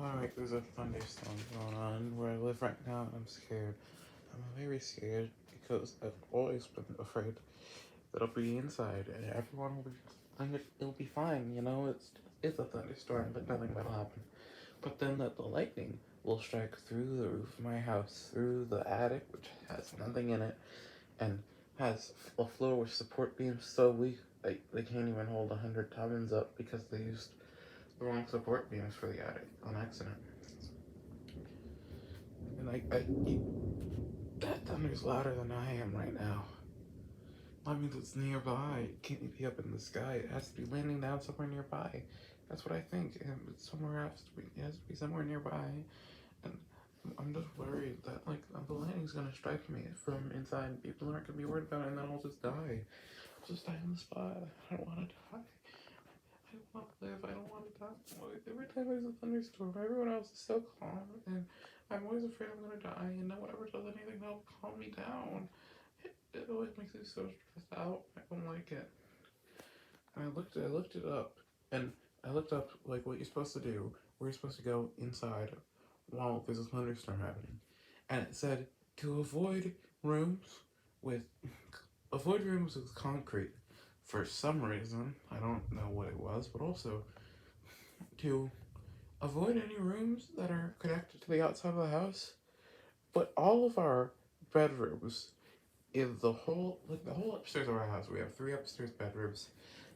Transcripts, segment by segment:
Alright, there's a thunderstorm going on where I live right now, and I'm scared. I'm very scared because I've always been afraid that I'll be inside and everyone will be. It'll be fine, it's a thunderstorm, but nothing will happen. But then the lightning will strike through the roof of my house, through the attic, which has nothing in it, and has a floor with support beams so weak they can't even hold 100 tons up because they used the wrong support beams for the attic on accident. And that thunder's louder than I am right now. That means it's nearby. It can't be up in the sky. It has to be landing down somewhere nearby. That's what I think. And it's somewhere else. It has to be somewhere nearby. And I'm just worried that the lightning's gonna strike me from inside. People aren't gonna be worried about it, and then I'll just die. I'll just die on the spot. I don't want to die. I want to live. I don't want to die. Every time there's a thunderstorm, everyone else is so calm, and I'm always afraid I'm gonna die, and no one ever does anything to help calm me down. It always makes me so stressed out. I don't like it. And I looked it up, and I looked up what you're supposed to do. Where you're supposed to go inside while there's a thunderstorm happening, and it said to rooms with avoid rooms with concrete. For some reason, I don't know what it was, but also to avoid any rooms that are connected to the outside of the house. But all of our bedrooms in the whole upstairs of our house, we have three upstairs bedrooms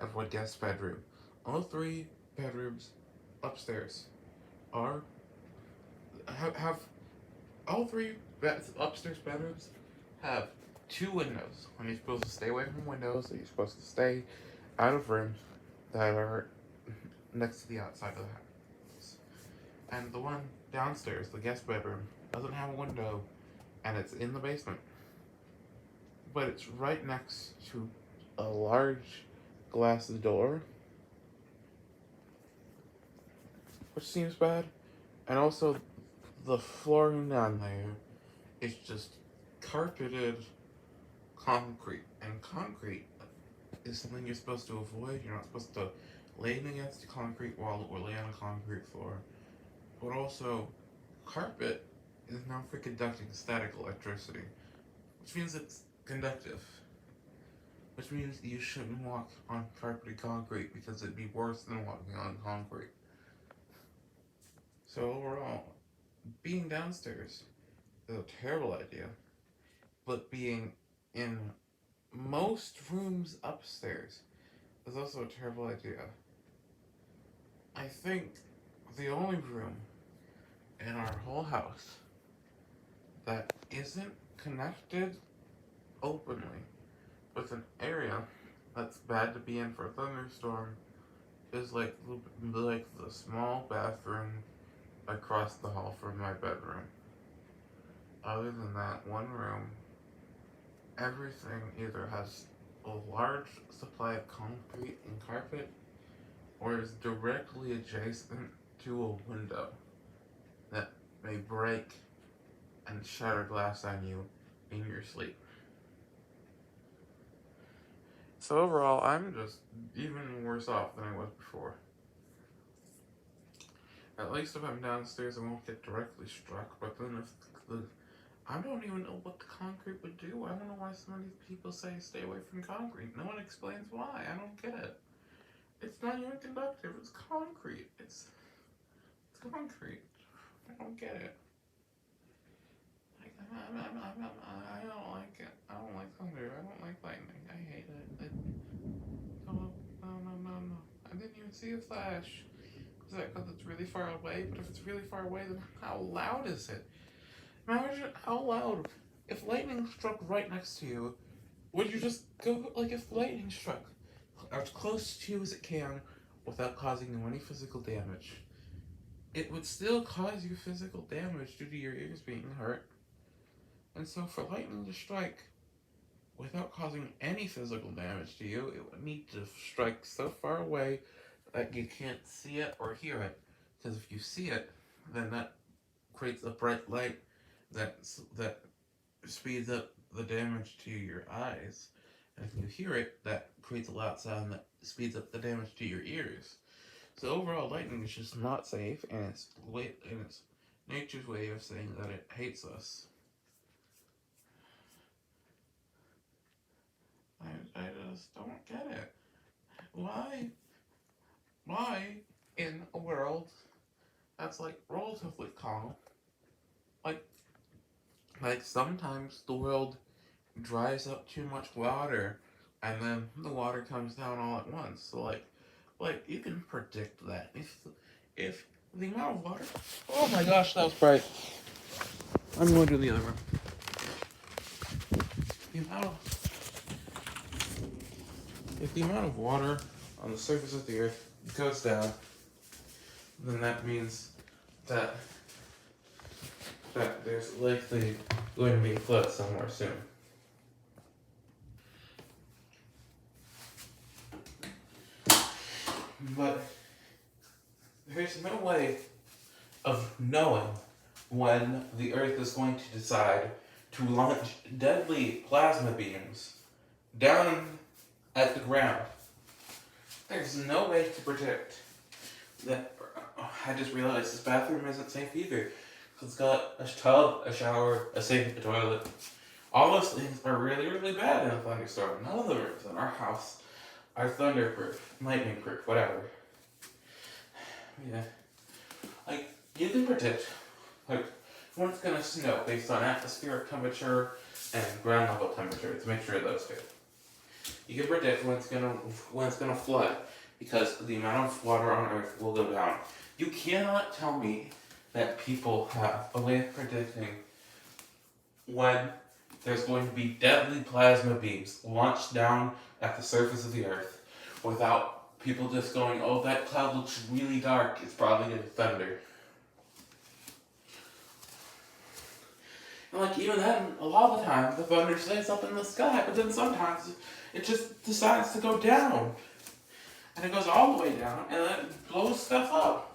and one guest bedroom. All three bedrooms upstairs are have all three upstairs bedrooms have two windows. And you're supposed to stay away from windows. So you're supposed to stay out of rooms that are next to the outside of the house. And the one downstairs, the guest bedroom, doesn't have a window, and it's in the basement. But it's right next to a large glass door, which seems bad. And also, the flooring down there is just carpeted concrete. And concrete is something you're supposed to avoid. You're not supposed to lean against the concrete wall or lay on a concrete floor. But also, carpet is known for conducting static electricity, which means it's conductive. Which means you shouldn't walk on carpeted concrete because it'd be worse than walking on concrete. So overall, being downstairs is a terrible idea, but being in most rooms upstairs is also a terrible idea. I think the only room in our whole house that isn't connected openly with an area that's bad to be in for a thunderstorm is the small bathroom across the hall from my bedroom. Other than that one room, everything either has a large supply of concrete and carpet or is directly adjacent to a window that may break and shatter glass on you in your sleep. So overall, I'm just even worse off than I was before. At least if I'm downstairs, I won't get directly struck. But then if the I don't even know what the concrete would do. I don't know why some of these people say stay away from concrete. No one explains why. I don't get it. It's not even conductive. It's concrete. It's concrete. I don't get it. I don't like it. I don't like thunder. I don't like lightning. I hate it. No, no. I didn't even see a flash. Is that because it's really far away? But if it's really far away, then how loud is it? Imagine how loud. If lightning struck right next to you, would you just go, if lightning struck as close to you as it can without causing you any physical damage, it would still cause you physical damage due to your ears being hurt. And so for lightning to strike without causing any physical damage to you, it would need to strike so far away that you can't see it or hear it. Because if you see it, then that creates a bright light that speeds up the damage to your eyes. And if you hear it, that creates a loud sound that speeds up the damage to your ears. So overall, lightning is just not safe, and it's nature's way of saying that it hates us. I just don't get it. Why? Why in a world that's like relatively calm, like sometimes the world dries up too much water, and then the water comes down all at once. So like you can predict that if the amount of water. Oh my gosh, that was bright. I'm going to the other room. The amount of If the amount of water on the surface of the earth goes down, then that means that there's likely going to be a flood somewhere soon. But there's no way of knowing when the Earth is going to decide to launch deadly plasma beams down at the ground. There's no way to predict that. I just realized this bathroom isn't safe either. It's got a tub, a shower, a sink, a toilet. All those things are really, really bad in a thunderstorm. None of the rooms in our house are thunderproof, lightning-proof, whatever. Yeah. Like, you can predict, like, when it's gonna snow based on atmospheric temperature and ground level temperature. It's a mixture of those two. You can predict when it's gonna flood because the amount of water on Earth will go down. You cannot tell me that people have a way of predicting when there's going to be deadly plasma beams launched down at the surface of the Earth without people just going, oh, that cloud looks really dark, it's probably going to thunder. And like, even then, a lot of the time, the thunder stays up in the sky, but then sometimes it just decides to go down. And it goes all the way down, and then it blows stuff up.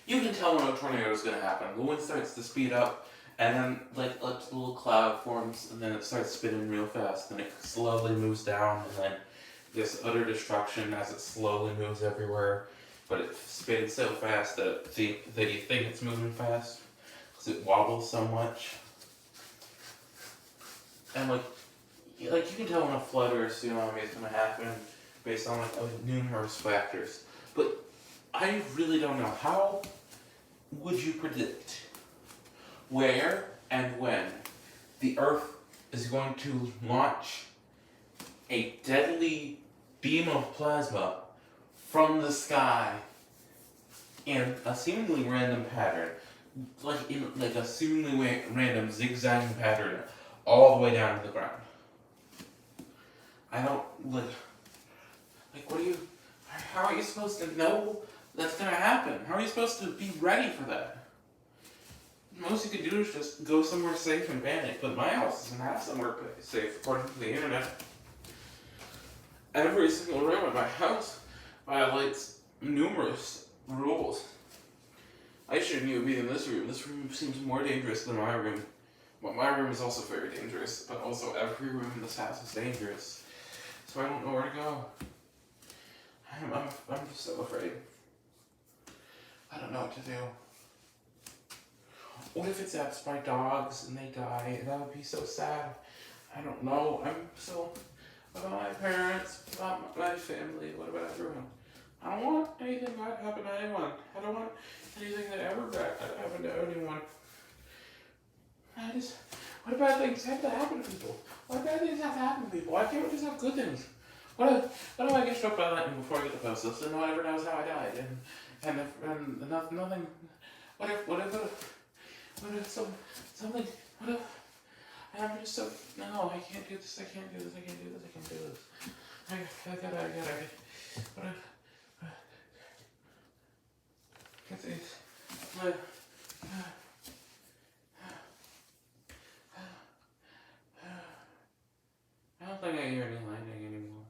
You can tell when a tornado is going to happen. The wind starts to speed up, and then like a little cloud forms, and then it starts spinning real fast, and it slowly moves down, and then there's utter destruction as it slowly moves everywhere. But it spins so fast that you think it's moving fast because it wobbles so much. And like you can tell when a flood or a tsunami is going to happen based on numerous factors. But I really don't know. How would you predict where and when the Earth is going to launch a deadly beam of plasma from the sky in a seemingly random pattern, like a seemingly random zigzagging pattern, all the way down to the ground? I don't how are you supposed to know that's gonna happen? How are you supposed to be ready for that? Most you can do is just go somewhere safe and panic, but my house doesn't have somewhere safe according to the internet. Every single room in my house violates numerous rules. I shouldn't even be in this room. This room seems more dangerous than my room. But my room is also very dangerous, but also every room in this house is dangerous. So I don't know where to go. I'm just so afraid. I don't know what to do. What if it's zaps by dogs and they die? That would be so sad. I don't know. What about my parents? What about my family? What about everyone? I don't want anything bad to happen to anyone. I don't want anything that ever bad to happen to anyone. What bad things have to happen to people? Why bad things have to happen to people? Why can't we just have good things? What if I get struck by lightning before I get the post this, and no one ever knows how I died, and nothing. What if something? What if I'm just so no? I can't do this. I can't do this. I can't do this. I can't do this. I gotta. What if? I don't think I hear any lightning anymore.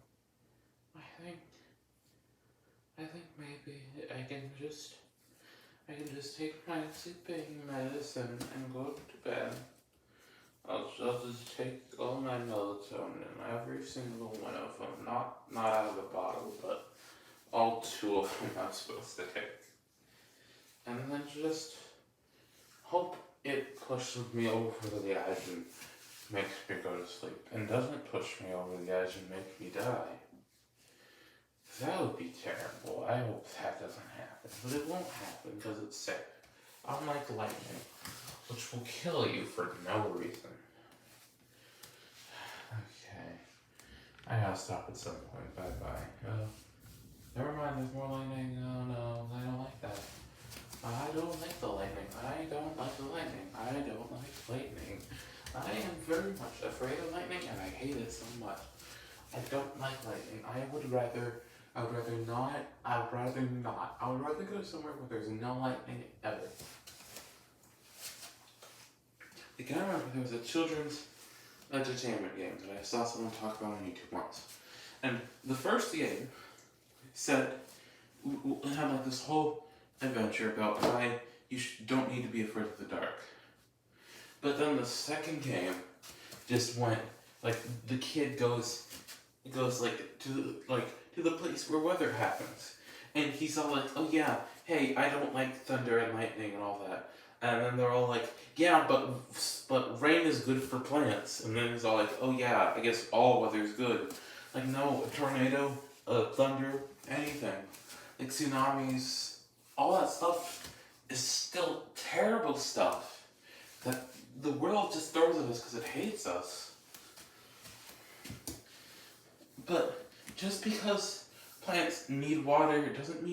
I think maybe I can just take my sleeping medicine and go to bed. I'll just take all my melatonin, every single one of them, not out of the bottle, but all two of them I'm supposed to take, and then just hope it pushes me over the edge and makes me go to sleep, and doesn't push me over the edge and make me die. That would be terrible. I hope that doesn't happen, but it won't happen because it's safe. Unlike lightning, which will kill you for no reason. Okay. I gotta stop at some point. Bye bye. Never mind, there's more lightning. Oh no, I don't like that. I don't like the lightning. I don't like the lightning. I don't like lightning. I am very much afraid of lightning and I hate it so much. I don't like lightning. I would rather not. I would rather go somewhere where there's no lightning ever. Like, I remember there was a children's entertainment game that I saw someone talk about on YouTube once. And the first game said, it had like this whole adventure about why you don't need to be afraid of the dark. But then the second game just went, like, the kid goes like to the place where weather happens. And he's all like, oh yeah, hey, I don't like thunder and lightning and all that. And then they're all like, yeah, but rain is good for plants. And then he's all like, oh yeah, I guess all weather is good. Like, no, a tornado, thunder, anything. Like tsunamis, all that stuff is still terrible stuff that the world just throws at us because it hates us. But just because plants need water doesn't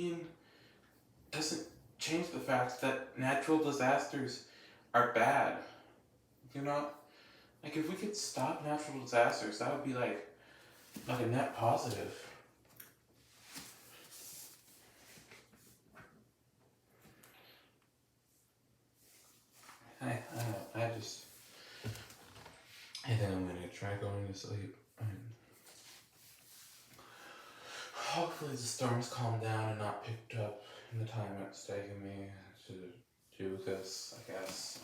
change the fact that natural disasters are bad. You know? Like, if we could stop natural disasters, that would be like a net positive. I think I'm gonna try going to sleep. And hopefully the storm's calmed down and not picked up in the time it's taken me to do this, I guess.